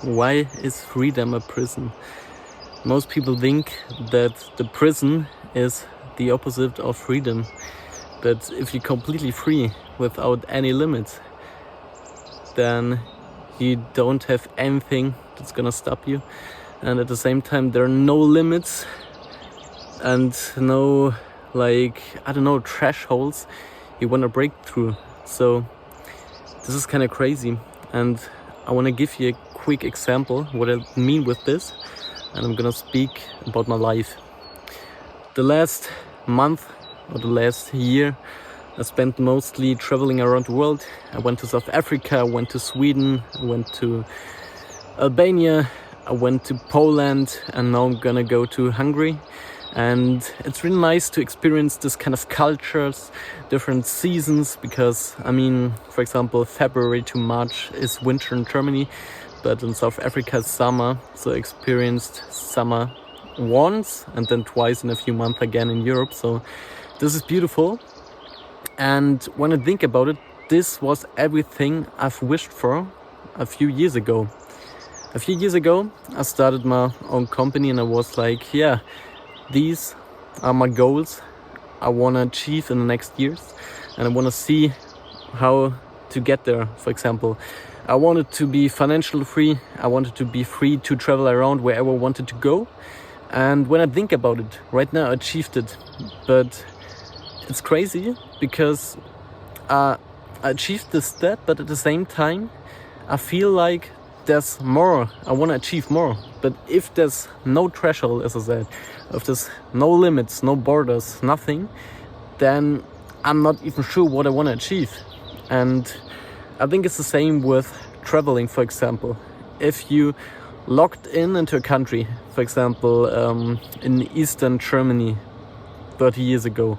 Why is freedom a prison? Most people think that the prison is the opposite of freedom. But if you're completely free without any limits, then you don't have anything that's gonna stop you. And at the same time, there are no limits and no, thresholds you wanna break through. So this is kind of crazy. And I wanna give you a quick example what I mean with this. And I'm gonna speak about my life. The last month or the last year, I spent mostly traveling around the world. I went to South Africa, I went to Sweden, I went to Albania, I went to Poland, and now I'm gonna go to Hungary. And it's really nice to experience this kind of cultures, different seasons, because for example, February to March is winter in Germany, but in South Africa it's summer. So I experienced summer once and then twice in a few months again in Europe. So this is beautiful. And when I think about it, this was everything I've wished for a few years ago. A few years ago, I started my own company and I was like, yeah, these are my goals I want to achieve in the next years. And I want to see how to get there. For example, I wanted to be financially free. I wanted to be free to travel around wherever I wanted to go. And when I think about it, right now I achieved it. But it's crazy because I achieved this step, but at the same time, I feel like there's more. I want to achieve more. But if there's no threshold, as I said, if there's no limits, no borders, nothing, then I'm not even sure what I want to achieve. And I think it's the same with traveling, for example. If you locked into a country, for example, in Eastern Germany 30 years ago,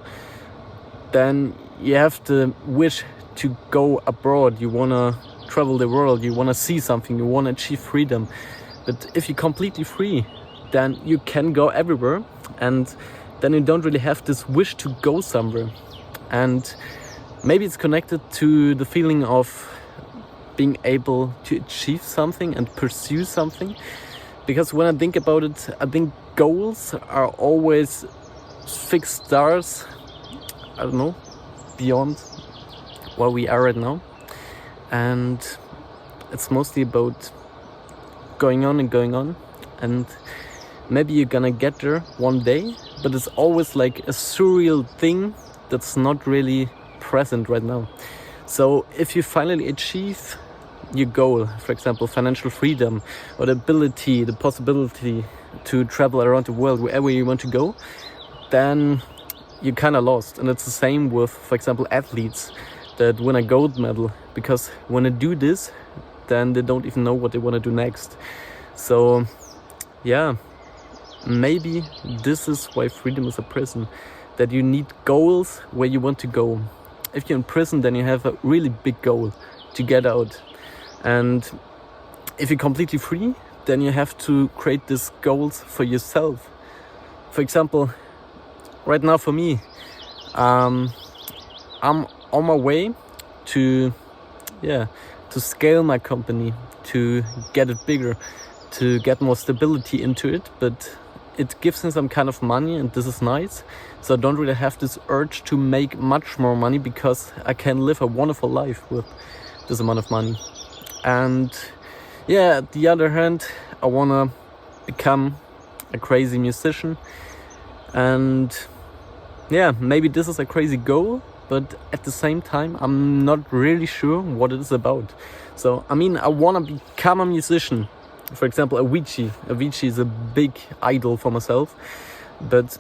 then you have the wish to go abroad. You want to travel the world, you want to see something, you want to achieve freedom. But if you're completely free, then you can go everywhere, and then you don't really have this wish to go somewhere. And maybe it's connected to the feeling of being able to achieve something and pursue something. Because when I think about it, I think goals are always fixed stars, I don't know, beyond where we are right now. And it's mostly about going on and going on. And maybe you're gonna get there one day, but it's always like a surreal thing that's not really present right now. So if you finally achieve your goal, for example, financial freedom, or the ability, the possibility to travel around the world wherever you want to go, then you're kind of lost. And it's the same with, for example, athletes that win a gold medal, because when they do this, then they don't even know what they want to do next. So yeah, maybe this is why freedom is a prison, that you need goals where you want to go. If you're in prison, then you have a really big goal to get out. And if you're completely free, then you have to create these goals for yourself. For example, right now for me, I'm on my way to scale my company, to get it bigger, to get more stability into it. But it gives me some kind of money, and this is nice. So I don't really have this urge to make much more money, because I can live a wonderful life with this amount of money. And yeah, at the other hand, I wanna become a crazy musician. And yeah, maybe this is a crazy goal, but at the same time, I'm not really sure what it is about. So, I want to become a musician. For example, Avicii. Avicii is a big idol for myself. But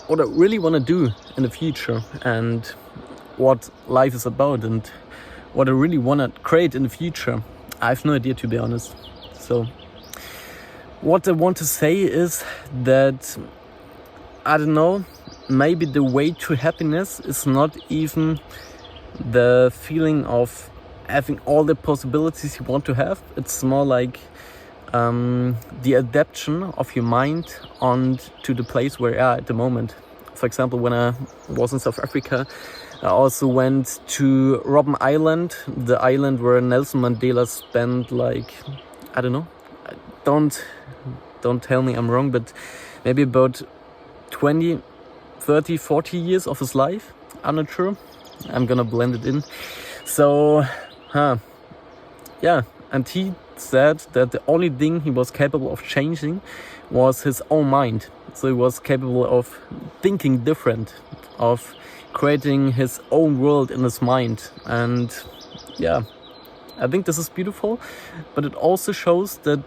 what I really want to do in the future, and what life is about, and what I really want to create in the future, I have no idea, to be honest. So, what I want to say is that, I don't know, maybe the way to happiness is not even the feeling of having all the possibilities you want to have. It's more like the adaptation of your mind on to the place where you are at the moment. For example, when I was in South Africa, I also went to Robben Island, the island where Nelson Mandela spent I don't know, don't tell me I'm wrong, but maybe about 20, 30, 40 years of his life. I'm not sure. I'm gonna blend it in. So, yeah, and he said that the only thing he was capable of changing was his own mind. So he was capable of thinking different, of creating his own world in his mind. And yeah, I think this is beautiful, but it also shows that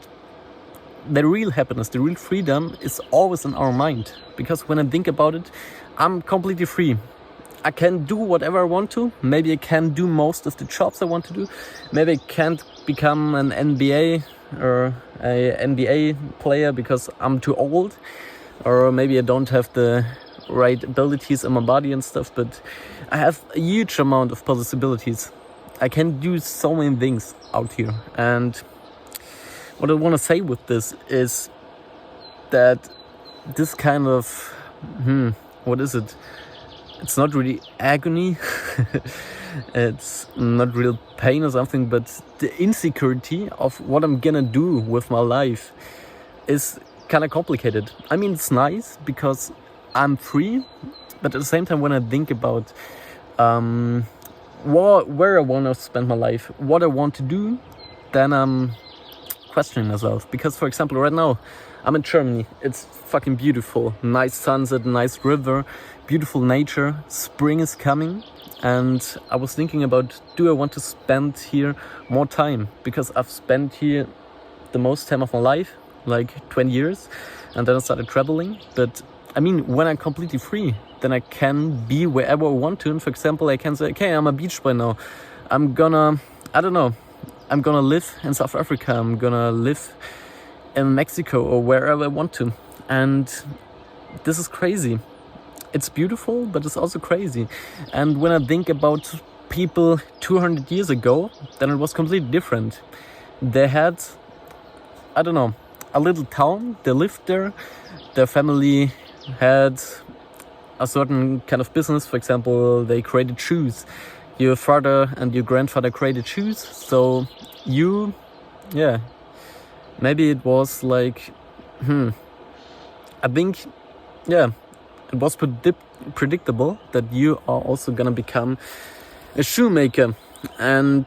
the real happiness, the real freedom is always in our mind. Because when I think about it, I'm completely free. I can do whatever I want to. Maybe I can do most of the jobs I want to do. Maybe I can't become an NBA or a NBA player because I'm too old. Or maybe I don't have the right abilities in my body and stuff. But I have a huge amount of possibilities. I can do so many things out here. And what I want to say with this is that this kind of, what is it? It's not really agony, it's not real pain or something, but the insecurity of what I'm gonna do with my life is kind of complicated. I mean, it's nice because I'm free, but at the same time, when I think about where I want to spend my life, what I want to do, then I'm questioning myself. Because, for example, right now, I'm in Germany. It's fucking beautiful. Nice sunset, nice river, beautiful nature. Spring is coming. And I was thinking about, do I want to spend here more time? Because I've spent here the most time of my life, like 20 years. And then I started traveling. But I mean, when I'm completely free, then I can be wherever I want to. And for example, I can say, okay, I'm a beach boy now. I'm gonna live in South Africa. I'm gonna live in Mexico or wherever I want to. And this is crazy. It's beautiful, but it's also crazy. And when I think about people 200 years ago, then it was completely different. They had, a little town. They lived there. Their family had a certain kind of business. For example, they created shoes. Your father and your grandfather created shoes. So maybe it was like, I think, it was predictable that you are also gonna become a shoemaker. And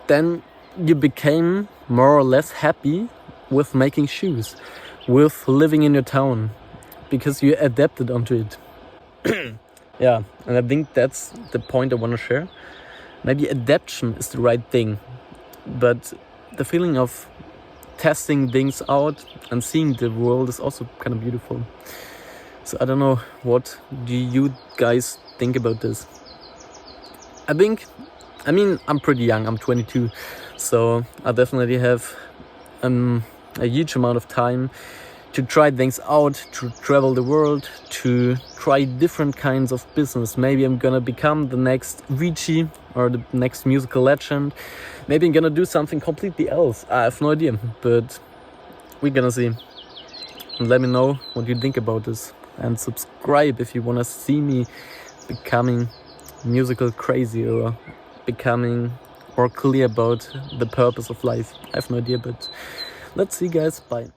then you became more or less happy with making shoes, with living in your town, because you adapted onto it. Yeah, and I think that's the point I want to share. Maybe adaptation is the right thing, but the feeling of testing things out and seeing the world is also kind of beautiful. So I don't know, what do you guys think about this? I'm pretty young, I'm 22, so I definitely have a huge amount of time to try things out, to travel the world, to try different kinds of business. Maybe I'm gonna become the next Avicii or the next musical legend. Maybe I'm gonna do something completely else. I have no idea, but we're gonna see. And let me know what you think about this. And subscribe if you wanna see me becoming musical crazy or becoming more clear about the purpose of life. I have no idea, but let's see, guys. Bye.